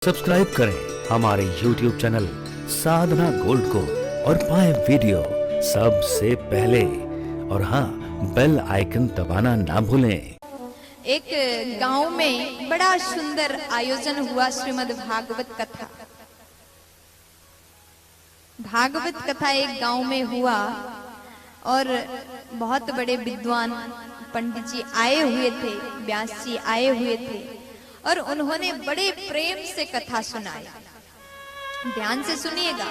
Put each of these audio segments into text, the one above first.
Subscribe करें हमारे YouTube channel साधना gold को और पाएं वीडियो सबसे पहले। और हाँ, बेल आइकन दबाना ना भूलें। एक गांव में बड़ा सुंदर आयोजन हुआ श्रीमद् भागवत कथा। भागवत कथा एक गांव में हुआ और बहुत बड़े विद्वान पंडित जी आए हुए थे, व्यास जी आए हुए थे और उन्होंने बड़े प्रेम से कथा सुनाई। ध्यान से सुनिएगा।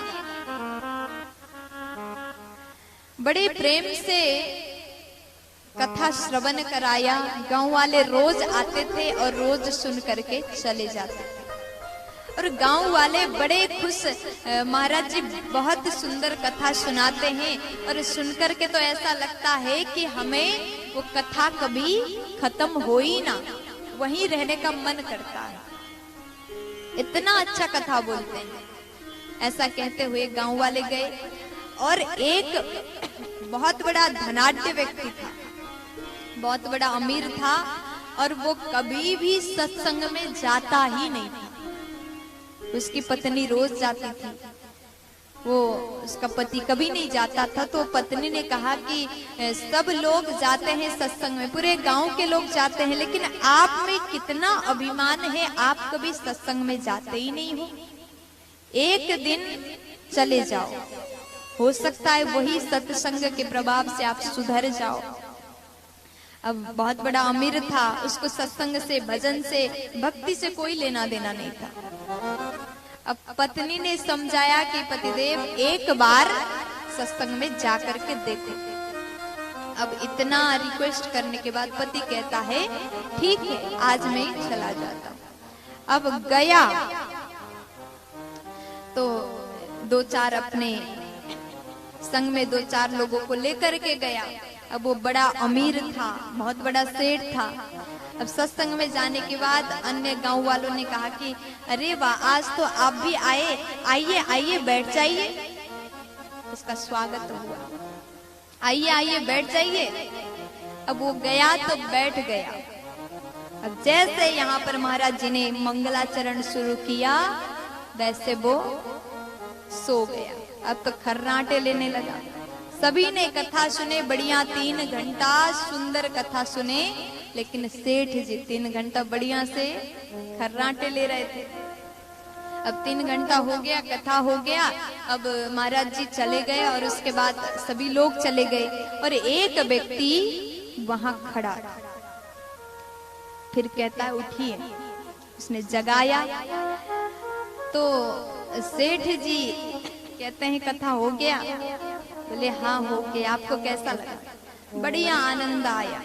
बड़े प्रेम से कथा श्रवण कराया। गांव वाले रोज आते थे और रोज सुन करके चले जाते थे और गांव वाले बड़े खुश। महाराज जी बहुत सुंदर कथा सुनाते हैं और सुन करके तो ऐसा लगता है कि हमें वो कथा कभी खत्म हो ही ना, वहीं रहने का मन करता है। इतना अच्छा कथा बोलते हैं। ऐसा कहते हुए गांव वाले गए और एक बहुत बड़ा धनाढ्य व्यक्ति था, बहुत बड़ा अमीर था और वो कभी भी सत्संग में जाता ही नहीं था। उसकी पत्नी रोज जाती थी, वो उसका पति कभी नहीं जाता था। तो पत्नी ने कहा कि सब लोग जाते हैं सत्संग में, पूरे गांव के लोग जाते हैं, लेकिन आप में कितना अभिमान है, आप कभी सत्संग में जाते ही नहीं हो। एक दिन चले जाओ, हो सकता है वही सत्संग के प्रभाव से आप सुधर जाओ। अब बहुत बड़ा अमीर था, उसको सत्संग से, भजन से, भक्ति से कोई लेना देना नहीं था। अब पत्नी ने समझाया कि पतिदेव एक बार सत्संग में जाकर के देखो। अब इतना रिक्वेस्ट करने के बाद पति कहता है ठीक है, आज मैं चला जाता हूं। अब गया तो दो चार अपने संग में दो चार लोगों को लेकर के गया। अब वो बड़ा अमीर था, बहुत बड़ा सेठ था। अब सत्संग में जाने के बाद अन्य गांव वालों ने कहा कि अरे वाह, आज तो आप भी आए, आइए आइए बैठ जाइए। उसका स्वागत हुआ, आइए आइए बैठ जाइए। अब वो गया तो बैठ गया। अब जैसे यहाँ पर महाराज जी ने मंगलाचरण शुरू किया, वैसे वो सो गया। अब तो खर्राटे लेने लगा। सभी ने कथा सुने, बढ़िया 3 घंटा सुंदर कथा सुने, लेकिन सेठ जी 3 घंटा बढ़िया से खर्राटे ले रहे थे। अब 3 घंटा हो गया, कथा हो गया। अब महाराज जी चले गए और उसके बाद सभी लोग चले गए और एक व्यक्ति वहां खड़ा था। फिर कहता है उठिए। उसने जगाया तो सेठ जी कहते हैं कथा हो गया? बोले हाँ हो गया। आपको कैसा लगा? बढ़िया आनंद आया।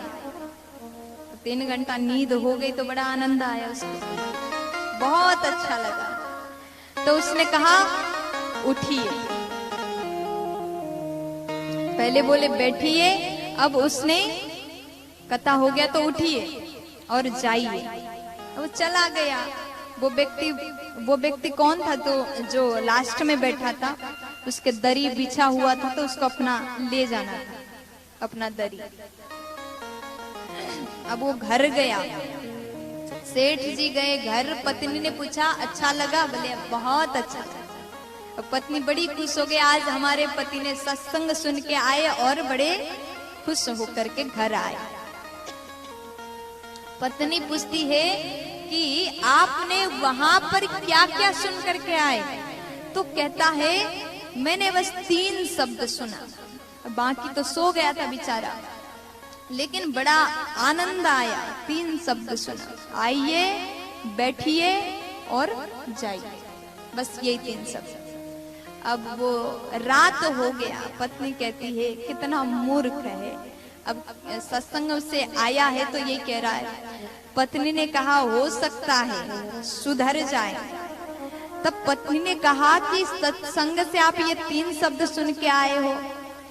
3 घंटा नींद हो गई तो बड़ा आनंद आया उसको, बहुत अच्छा लगा। तो उसने कहा उठिए। पहले बोले बैठिए, अब उसने कथा हो गया तो उठिए और जाइए। वो चला गया। वो व्यक्ति कौन था? तो जो लास्ट में बैठा था, उसके दरी बिछा हुआ था तो उसको अपना ले जाना था, अपना दरी। अब वो घर गया, सेठ जी गए घर। पत्नी ने पूछा अच्छा लगा? बोले बहुत अच्छा लगा। अब पत्नी बड़ी खुश हो गई, आज हमारे पति ने सत्संग सुन के आए और बड़े खुश होकर के घर आए। पत्नी पूछती है कि आपने वहां पर क्या क्या सुन करके आए? तो कहता है मैंने बस 3 शब्द सुना, बाकी तो सो गया था बेचारा, लेकिन बड़ा आनंद आया। 3 शब्द सुना, आइए, बैठिए और जाइए, बस यही 3 शब्द। अब वो रात हो गया। पत्नी कहती है कितना मूर्ख है, अब सत्संग से आया है तो ये कह रहा है। पत्नी ने कहा हो सकता है सुधर जाए। तब पत्नी ने कहा कि सत्संग से आप ये 3 शब्द सुन के आए हो,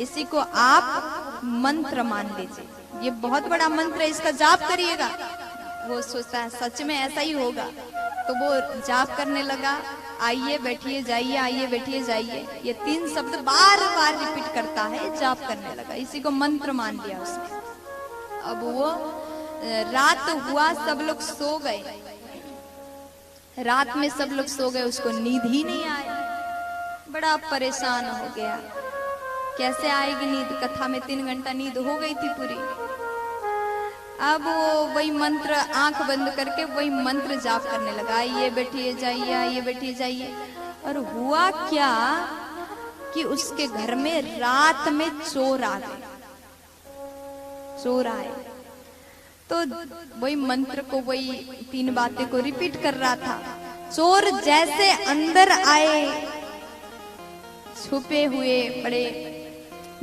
इसी को आप मंत्र मान लीजिए, ये बहुत बड़ा मंत्र है, इसका जाप करिएगा। वो सोचता है सच में ऐसा ही होगा, तो वो जाप करने लगा। आइए बैठिए जाइए, आइए बैठिए जाइए, ये 3 शब्द बार बार रिपीट करता है, जाप करने लगा। इसी को मंत्र मान लिया उसने। अब वो रात हुआ, सब लोग सो गए। रात में सब लोग सो गए, उसको नींद ही नहीं आया, बड़ा परेशान हो गया। कैसे आएगी नींद, कथा में 3 घंटा नींद हो गई थी पूरी। अब वो वही मंत्र, आंख बंद करके वही मंत्र जाप करने लगा, आइए बैठिए जाइए, आइए बैठिए जाइए। और हुआ क्या कि उसके घर में रात में चोर आ गए, चोर आए तो वही मंत्र को, वही 3 बातें को रिपीट कर रहा था। चोर जैसे अंदर आए, छुपे हुए बड़े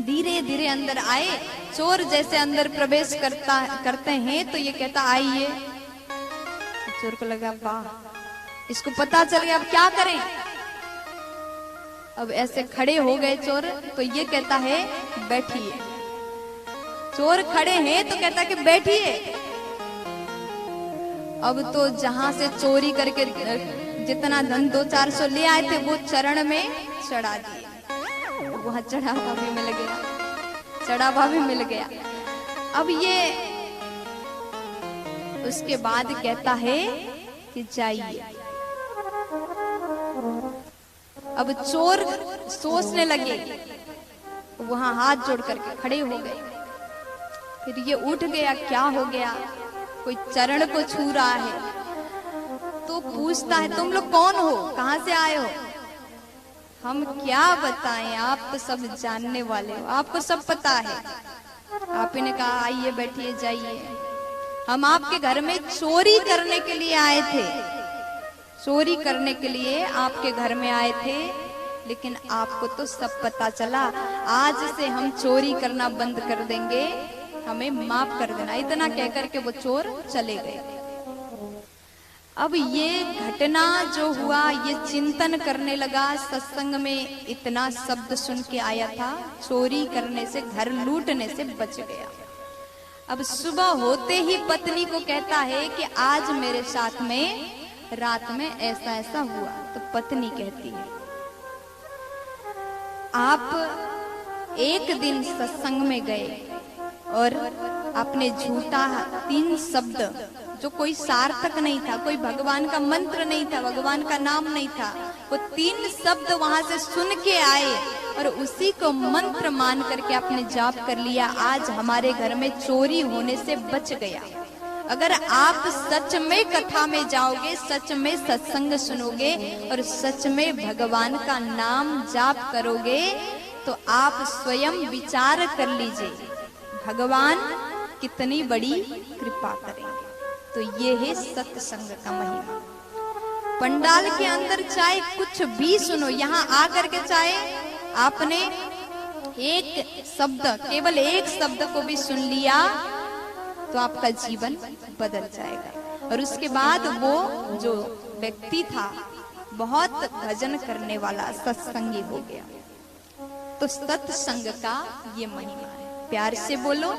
धीरे धीरे अंदर आए। चोर जैसे अंदर प्रवेश करते हैं तो ये कहता आइए। चोर को लगा वाह, इसको पता चल गया, अब क्या करें। अब ऐसे खड़े हो गए चोर, तो ये कहता है बैठिए। चोर खड़े हैं तो कहता कि बैठिए। अब तो जहां से चोरी करके जितना धन 200-400 ले आए थे वो चरण में चढ़ा दिए। वहां चढ़ावा भी मिल गया, चढ़ावा भी मिल गया। अब ये उसके बाद कहता है कि जाइए। अब चोर सोचने लगे, वहां हाथ जोड़ करके खड़े हो गए। फिर ये उठ गया, क्या हो गया, कोई चरण को छू रहा है तो पूछता है तुम लोग कौन हो, कहां से आए हो। हम क्या बताएं, आप तो सब जानने वाले हो, आपको सब पता है। आप ने कहा आइए बैठिए जाइए, हम आपके घर में चोरी करने के लिए आए थे, चोरी करने के लिए आपके घर में आए थे, लेकिन आपको तो सब पता चला। आज से हम चोरी करना बंद कर देंगे, हमें माफ कर देना। इतना कहकर के वो चोर चले गए। अब ये घटना जो हुआ, ये चिंतन करने लगा। सत्संग में इतना शब्द सुन के आया था, चोरी करने से, घर लूटने से बच गया। अब सुबह होते ही पत्नी को कहता है कि आज मेरे साथ में रात में ऐसा ऐसा हुआ। तो पत्नी कहती है आप एक दिन सत्संग में गए और आपने झूठा 3 शब्द, जो कोई सार्थक नहीं था, कोई भगवान का मंत्र नहीं था, भगवान का नाम नहीं था, वो 3 शब्द वहां से सुन के आए और उसी को मंत्र मान करके आपने जाप कर लिया। आज हमारे घर में चोरी होने से बच गया। अगर आप सच में कथा में जाओगे, सच में सत्संग सुनोगे और सच में भगवान का नाम जाप करोगे तो आप स्वयं विचार कर लीजिए भगवान कितनी बड़ी कृपा करेंगे। तो ये है सत्संग का महिमा। पंडाल के अंदर चाहे कुछ भी सुनो, यहाँ आकर के चाहे आपने एक शब्द, केवल एक शब्द को भी सुन लिया तो आपका जीवन बदल जाएगा। और उसके बाद वो जो व्यक्ति था बहुत भजन करने वाला सत्संगी हो गया। तो सत्संग का ये महिमा है। प्यार से बोलो